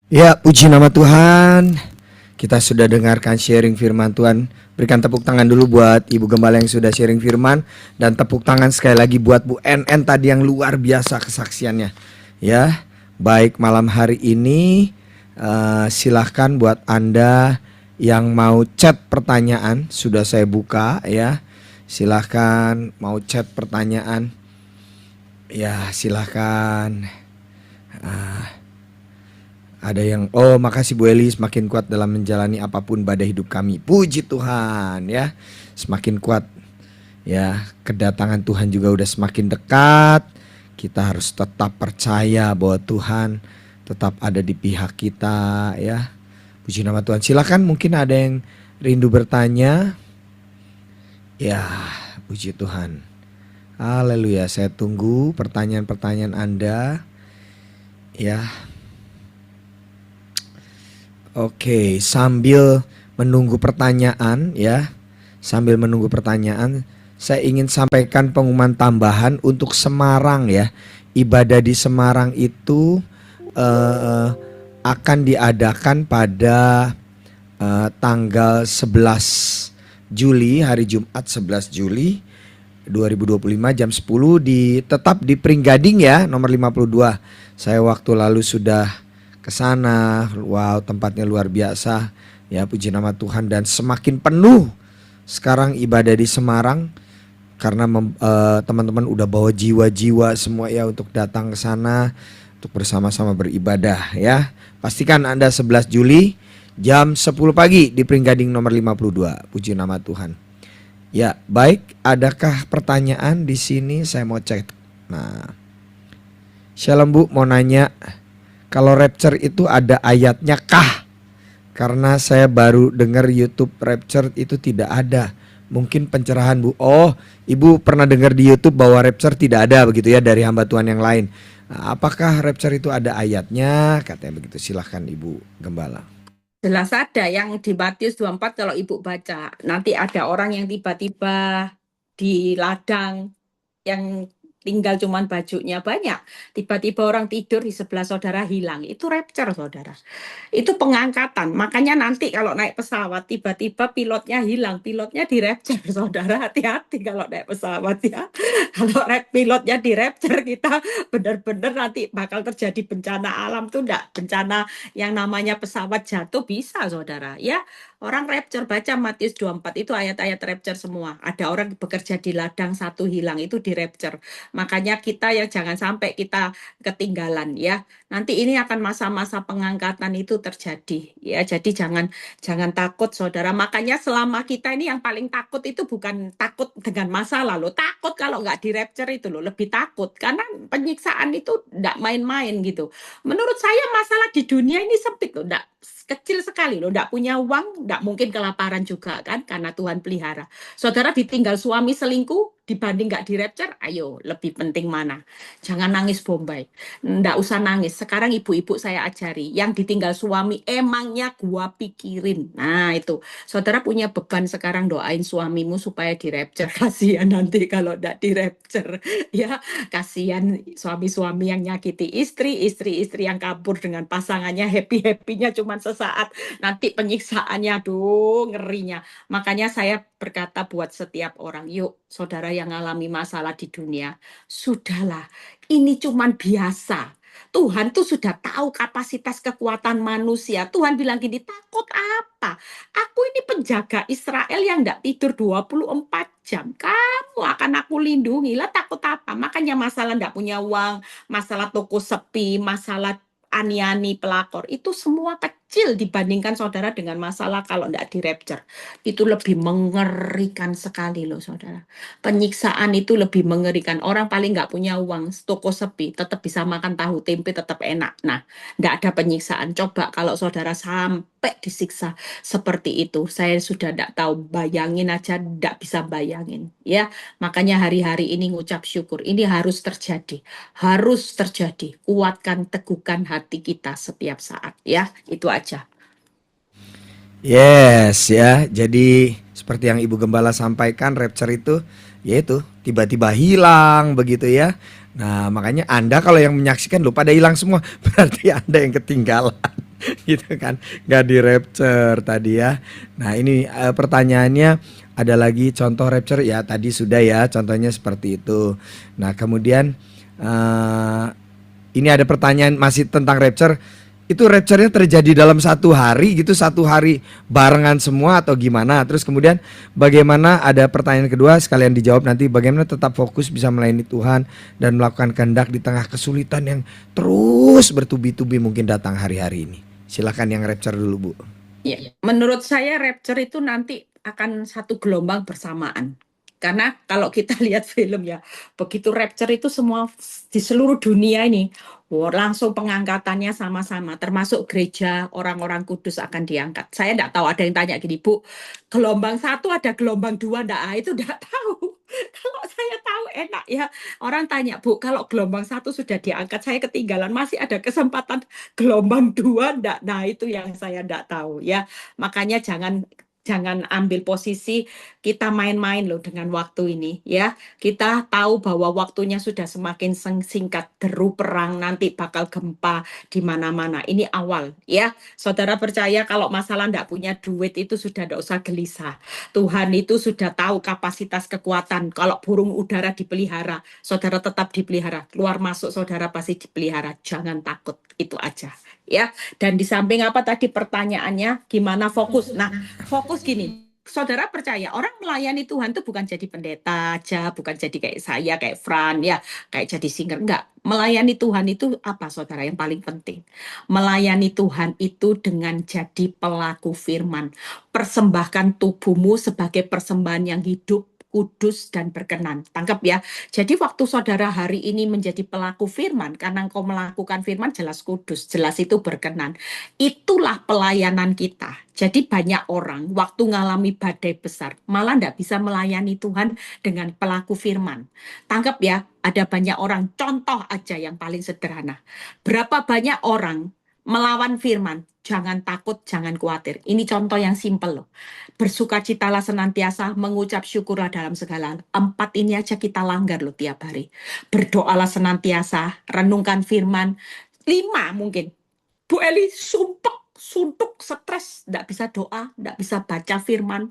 Ya, puji nama Tuhan. Kita sudah dengarkan sharing firman Tuhan. Berikan tepuk tangan dulu buat Ibu Gembala yang sudah sharing firman. Dan tepuk tangan sekali lagi buat Bu NN tadi yang luar biasa kesaksiannya. Ya, baik malam hari ini silahkan buat Anda yang mau chat pertanyaan. Sudah saya buka ya. Silahkan mau chat pertanyaan. Ya, silahkan. Ada yang, oh makasih Bu Eli, semakin kuat dalam menjalani apapun badai hidup kami. Puji Tuhan ya, semakin kuat ya. Kedatangan Tuhan juga udah semakin dekat. Kita harus tetap percaya bahwa Tuhan tetap ada di pihak kita ya. Puji nama Tuhan. Silakan, mungkin ada yang rindu bertanya. Ya, puji Tuhan. Haleluya, saya tunggu pertanyaan-pertanyaan Anda ya. Oke, sambil menunggu pertanyaan ya, sambil menunggu pertanyaan, saya ingin sampaikan pengumuman tambahan untuk Semarang ya. Ibadah di Semarang itu akan diadakan pada tanggal 11 Juli, hari Jumat 11 Juli 2025 jam 10 tetap di Pringgading ya, nomor 52. Saya waktu lalu sudah ke sana. Wow, tempatnya luar biasa. Ya, puji nama Tuhan, dan semakin penuh sekarang ibadah di Semarang karena teman-teman udah bawa jiwa-jiwa semua ya untuk datang ke sana untuk bersama-sama beribadah ya. Pastikan Anda 11 Juli jam 10 pagi di Pringgading nomor 52. Puji nama Tuhan. Ya, baik, adakah pertanyaan di sini? Saya mau cek. Nah, Shalom Bu, mau nanya, kalau rapture itu ada ayatnya kah? Karena saya baru dengar YouTube rapture itu tidak ada. Mungkin pencerahan Bu. Oh, Ibu pernah dengar di YouTube bahwa rapture tidak ada begitu ya dari hamba Tuhan yang lain. Nah, apakah rapture itu ada ayatnya? Katanya begitu. Silahkan Ibu Gembala. Jelas ada yang di Matius 24 kalau Ibu baca. Nanti ada orang yang tiba-tiba di ladang yang tinggal cuman bajunya banyak. Tiba-tiba orang tidur di sebelah saudara hilang. Itu rapture saudara. Itu pengangkatan. Makanya nanti kalau naik pesawat tiba-tiba pilotnya hilang. Pilotnya di rapture saudara. Hati-hati kalau naik pesawat ya. Kalau pilotnya di rapture kita benar-benar nanti bakal terjadi bencana alam tuh enggak. Bencana yang namanya pesawat jatuh bisa saudara ya. Orang rapture, baca Matius 24 itu ayat-ayat rapture semua. Ada orang bekerja di ladang, satu hilang, itu di rapture. Makanya kita yang jangan sampai kita ketinggalan ya. Nanti ini akan masa-masa pengangkatan itu terjadi ya. Jadi jangan takut saudara. Makanya selama kita ini yang paling takut itu bukan takut dengan masalah loh. Takut kalau nggak di rapture itu loh, lebih takut karena penyiksaan itu nggak main-main gitu. Menurut saya masalah di dunia ini sempit loh, nggak kecil sekali loh, nggak punya uang, nggak mungkin kelaparan juga kan, karena Tuhan pelihara. Saudara ditinggal suami selingkuh, dibanding nggak di rapture, ayo lebih penting mana? Jangan nangis Bombay, nggak usah nangis. Sekarang ibu-ibu saya ajari, yang ditinggal suami emangnya gua pikirin. Nah itu, saudara punya beban sekarang, doain suamimu supaya di rapture. Kasihan nanti kalau nggak di rapture, ya kasihan suami-suami yang nyakiti istri, istri-istri yang kabur dengan pasangannya, happy-happynya cuma sesaat, nanti penyiksaannya aduh ngerinya. Makanya saya berkata buat setiap orang, yuk saudara yang mengalami masalah di dunia, sudahlah, ini cuma biasa. Tuhan tuh sudah tahu kapasitas kekuatan manusia. Tuhan bilang gini, takut apa? Aku ini penjaga Israel yang enggak tidur 24 jam. Kamu akan aku lindungi. Lah takut apa? Makanya masalah enggak punya uang, masalah toko sepi, masalah ani-ani pelakor, itu semua kecil dibandingkan saudara dengan masalah kalau enggak di rapture. Itu lebih mengerikan sekali loh saudara. Penyiksaan itu lebih mengerikan. Orang paling nggak punya uang, toko sepi, tetap bisa makan tahu tempe, tetap enak. Nah, nggak ada penyiksaan. Coba kalau saudara sampai disiksa seperti itu, saya sudah nggak tahu, bayangin aja, nggak bisa bayangin. Ya, makanya hari-hari ini ngucap syukur. Ini harus terjadi. Harus terjadi. Kuatkan, teguhkan hati kita setiap saat. Ya, itu aja. Yes ya, jadi seperti yang Ibu Gembala sampaikan, rapture itu yaitu tiba-tiba hilang begitu ya. Nah makanya Anda kalau yang menyaksikan loh pada hilang semua, berarti Anda yang ketinggalan. gitu kan, nggak di rapture tadi ya. Nah ini pertanyaannya ada lagi contoh rapture ya tadi sudah ya contohnya seperti itu. Nah kemudian eh, ini ada pertanyaan masih tentang rapture. Itu rapture-nya terjadi dalam satu hari gitu, satu hari barengan semua atau gimana? Terus kemudian bagaimana ada pertanyaan kedua sekalian dijawab nanti bagaimana tetap fokus bisa melayani Tuhan dan melakukan kehendak di tengah kesulitan yang terus bertubi-tubi mungkin datang hari-hari ini. Silakan yang rapture dulu Bu. Ya, menurut saya rapture itu nanti akan satu gelombang bersamaan. Karena kalau kita lihat film ya, begitu rapture itu semua di seluruh dunia ini, langsung pengangkatannya sama-sama, termasuk gereja, orang-orang kudus akan diangkat. Saya enggak tahu, ada yang tanya gini, Bu, gelombang satu ada gelombang dua enggak? Itu enggak tahu. Kalau saya tahu enak ya. Orang tanya, Bu, kalau gelombang satu sudah diangkat, saya ketinggalan, masih ada kesempatan gelombang dua enggak? Nah, itu yang saya enggak tahu ya. Makanya jangan jangan ambil posisi kita main-main loh dengan waktu ini ya. Kita tahu bahwa waktunya sudah semakin singkat, deru perang nanti bakal gempa di mana-mana. Ini awal ya. Saudara percaya kalau masalah enggak punya duit itu sudah enggak usah gelisah. Tuhan itu sudah tahu kapasitas kekuatan. Kalau burung udara dipelihara, saudara tetap dipelihara. Keluar masuk saudara pasti dipelihara. Jangan takut, itu aja ya. Dan di samping apa tadi pertanyaannya, gimana fokus? Nah, fokus gini, saudara percaya orang melayani Tuhan itu bukan jadi pendeta aja, bukan jadi kayak saya, kayak Fran, ya, kayak jadi singer, enggak. Melayani Tuhan itu apa, saudara, yang paling penting? Melayani Tuhan itu dengan jadi pelaku firman. Persembahkan tubuhmu sebagai persembahan yang hidup, kudus, dan berkenan. Tangkap ya. Jadi waktu saudara hari ini menjadi pelaku firman, karena engkau melakukan firman jelas kudus, jelas itu berkenan. Itulah pelayanan kita. Jadi banyak orang waktu ngalami badai besar, malah tidak bisa melayani Tuhan dengan pelaku firman. Tangkap ya, ada banyak orang, contoh aja yang paling sederhana. Berapa banyak orang melawan firman, jangan takut, jangan khawatir. Ini contoh yang simpel loh. Bersukacitalah senantiasa, mengucap syukurlah dalam segala hal. 4 ini aja kita langgar loh tiap hari. Berdoalah senantiasa, renungkan firman. 5 mungkin. Bu Eli sumpek, suntuk, stres, tidak bisa doa, tidak bisa baca firman,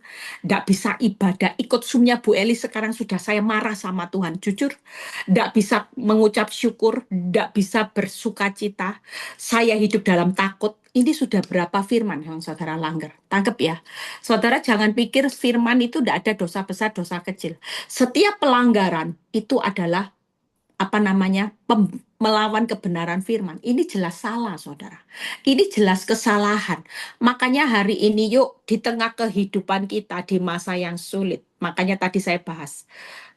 tidak bisa ibadah. Ikut Zoom-nya Bu Eli sekarang sudah saya marah sama Tuhan, jujur. Tidak bisa mengucap syukur, tidak bisa bersukacita. Saya hidup dalam takut. Ini sudah berapa firman yang saudara langgar? Tangkep ya. Saudara jangan pikir firman itu tidak ada dosa besar, dosa kecil. Setiap pelanggaran itu adalah apa namanya melawan kebenaran firman. Ini jelas salah, saudara. Ini jelas kesalahan. Makanya hari ini yuk di tengah kehidupan kita di masa yang sulit. Makanya tadi saya bahas.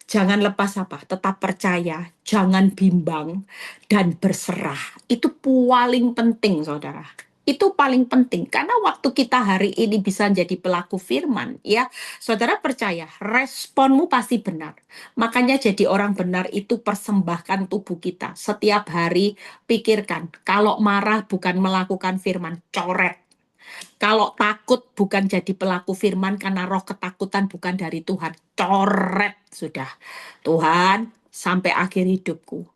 Jangan lepas apa, tetap percaya, jangan bimbang, dan berserah. Itu paling penting, saudara. Itu paling penting, karena waktu kita hari ini bisa jadi pelaku firman, ya, saudara percaya, responmu pasti benar. Makanya jadi orang benar itu persembahkan tubuh kita. Setiap hari pikirkan, kalau marah bukan melakukan firman, coret. Kalau takut bukan jadi pelaku firman karena roh ketakutan bukan dari Tuhan. Coret sudah. Tuhan, sampai akhir hidupku.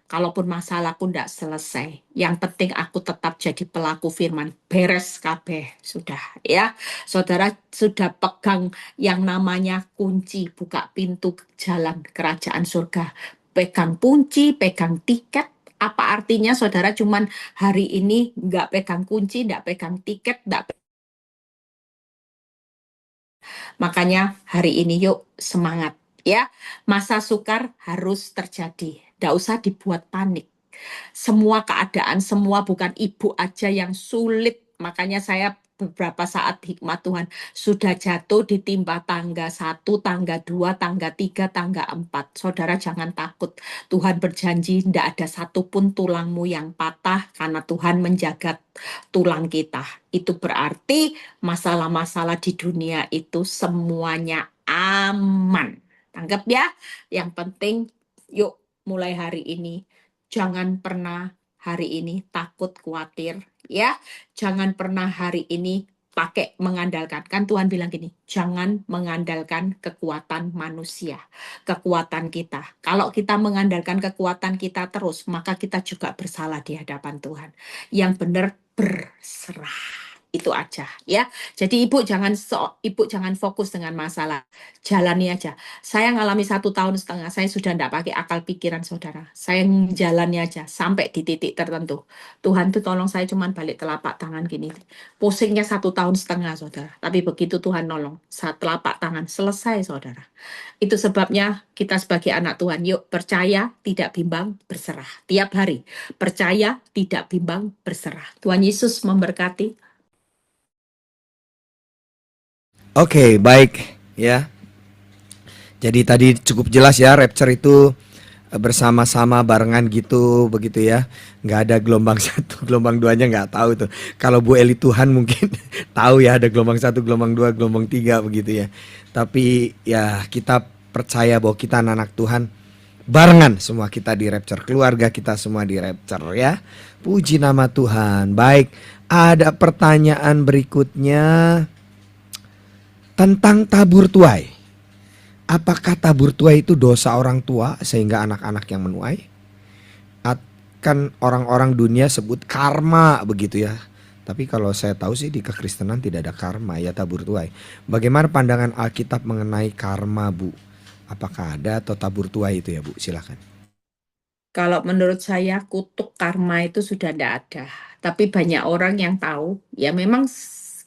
Kalaupun masalahku tidak selesai, yang penting aku tetap jadi pelaku firman. Beres kabeh sudah ya. Saudara sudah pegang yang namanya kunci, buka pintu jalan kerajaan surga. Pegang kunci, pegang tiket. Apa artinya saudara cuman hari ini nggak pegang kunci, nggak pegang tiket, nggak. Makanya hari ini yuk semangat ya. Masa sukar harus terjadi. Nggak usah dibuat panik. Semua keadaan, semua bukan ibu aja yang sulit. Makanya saya beberapa saat hikmat Tuhan sudah jatuh ditimpa tangga 1, tangga 2, tangga 3, tangga 4. Saudara jangan takut. Tuhan berjanji tidak ada satupun tulangmu yang patah karena Tuhan menjaga tulang kita. Itu berarti masalah-masalah di dunia itu semuanya aman. Tanggap ya. Yang penting yuk mulai hari ini jangan pernah hari ini takut khawatir ya. Jangan pernah hari ini pakai mengandalkan. Kan Tuhan bilang gini, jangan mengandalkan kekuatan manusia, kekuatan kita. Kalau kita mengandalkan kekuatan kita terus, maka kita juga bersalah di hadapan Tuhan. Yang benar berserah. Itu aja ya. Jadi ibu jangan fokus dengan masalah, jalani aja. Saya ngalami 1,5 tahun, saya sudah enggak pakai akal pikiran saudara. Saya jalani aja sampai di titik tertentu. Tuhan tuh tolong saya cuman balik telapak tangan gini. Pusingnya 1,5 tahun saudara. Tapi begitu Tuhan nolong, telapak tangan selesai saudara. Itu sebabnya kita sebagai anak Tuhan, yuk percaya, tidak bimbang, berserah. Tiap hari, percaya, tidak bimbang, berserah. Tuhan Yesus memberkati. Oke, baik ya. Jadi tadi cukup jelas ya, rapture itu bersama-sama barengan gitu begitu ya. Nggak ada gelombang satu, gelombang duanya nggak tahu tuh. Kalau Bu Eli Tuhan mungkin tahu ya ada gelombang satu, gelombang dua, gelombang tiga begitu ya. Tapi ya kita percaya bahwa kita anak-anak Tuhan barengan semua kita di rapture, keluarga kita semua di rapture ya. Puji nama Tuhan. Baik, ada pertanyaan berikutnya tentang tabur tuai. Apakah tabur tuai itu dosa orang tua sehingga anak-anak yang menuai? Kan orang-orang dunia sebut karma begitu ya. Tapi kalau saya tahu sih di kekristenan tidak ada karma ya tabur tuai. Bagaimana pandangan Alkitab mengenai karma, Bu? Apakah ada atau tabur tuai itu ya, Bu? Silakan. Kalau menurut saya kutuk karma itu sudah tidak ada. Tapi banyak orang yang tahu, ya memang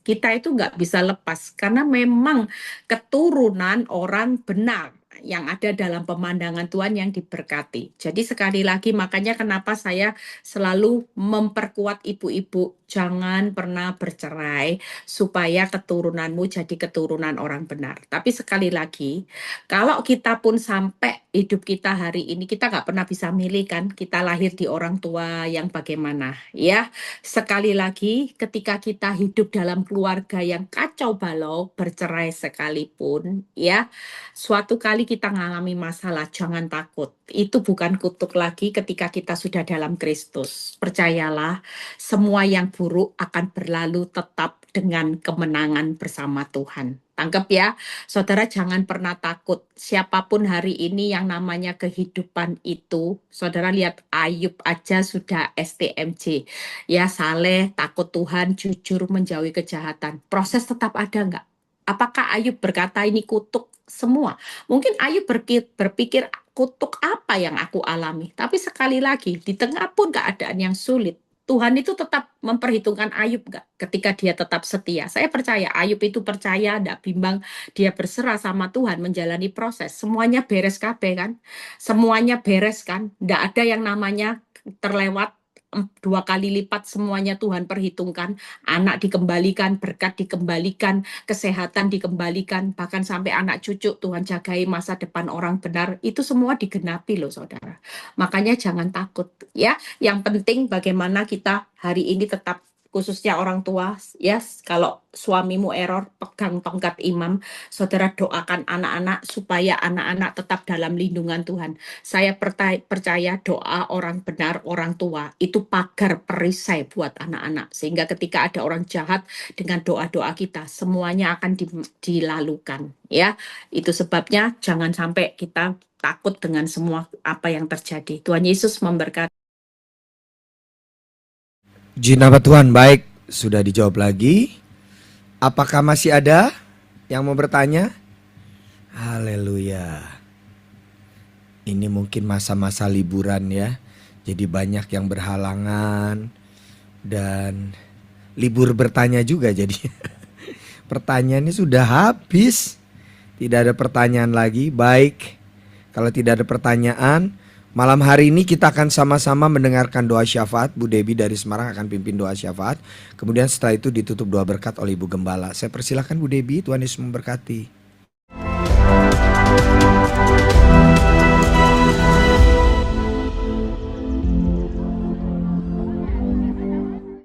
kita itu nggak bisa lepas. Karena memang keturunan orang benar yang ada dalam pemandangan Tuhan yang diberkati. Jadi sekali lagi makanya kenapa saya selalu memperkuat ibu-ibu, jangan pernah bercerai supaya keturunanmu jadi keturunan orang benar. Tapi sekali lagi, kalau kita pun sampai hidup kita hari ini, kita nggak pernah bisa milih kan, kita lahir di orang tua yang bagaimana ya. Sekali lagi, ketika kita hidup dalam keluarga yang kacau balau, bercerai sekalipun ya, suatu kali kita mengalami masalah, jangan takut. Itu bukan kutuk lagi ketika kita sudah dalam Kristus. Percayalah, semua yang buruk akan berlalu tetap dengan kemenangan bersama Tuhan. Tangkap ya, saudara jangan pernah takut. Siapapun hari ini yang namanya kehidupan itu, saudara lihat Ayub aja sudah STMJ. Ya Saleh, takut Tuhan, jujur, menjauhi kejahatan. Proses tetap ada nggak? Apakah Ayub berkata ini kutuk semua? Mungkin Ayub berpikir kutuk apa yang aku alami. Tapi sekali lagi, di tengah pun keadaan yang sulit, Tuhan itu tetap memperhitungkan Ayub nggak ketika dia tetap setia. Saya percaya Ayub itu percaya, tidak bimbang, dia berserah sama Tuhan menjalani proses. Semuanya beres kabeh kan? Semuanya beres kan? Tidak ada yang namanya terlewat. 2 kali lipat semuanya Tuhan perhitungkan. Anak dikembalikan, berkat dikembalikan, kesehatan dikembalikan, bahkan sampai anak cucu Tuhan jagai masa depan orang benar. Itu semua digenapi loh saudara. Makanya jangan takut ya. Yang penting bagaimana kita hari ini tetap, khususnya orang tua ya, kalau suamimu error, pegang tongkat imam, saudara doakan anak-anak supaya anak-anak tetap dalam lindungan Tuhan. Saya percaya doa orang benar, orang tua itu pagar perisai buat anak-anak, sehingga ketika ada orang jahat, dengan doa-doa kita semuanya akan dilalukan ya. Itu sebabnya jangan sampai kita takut dengan semua apa yang terjadi. Tuhan Yesus memberkati. Puji nama Tuhan. Baik, sudah dijawab lagi. Apakah masih ada yang mau bertanya? Haleluya. Ini mungkin masa-masa liburan ya. Jadi banyak yang berhalangan dan libur bertanya juga jadi. Pertanyaannya sudah habis. Tidak ada pertanyaan lagi. Baik. Kalau tidak ada pertanyaan, malam hari ini kita akan sama-sama mendengarkan doa syafaat. Bu Debbie dari Semarang akan pimpin doa syafaat. Kemudian setelah itu ditutup doa berkat oleh Ibu Gembala. Saya persilahkan Bu Debbie, Tuhan Yesus memberkati.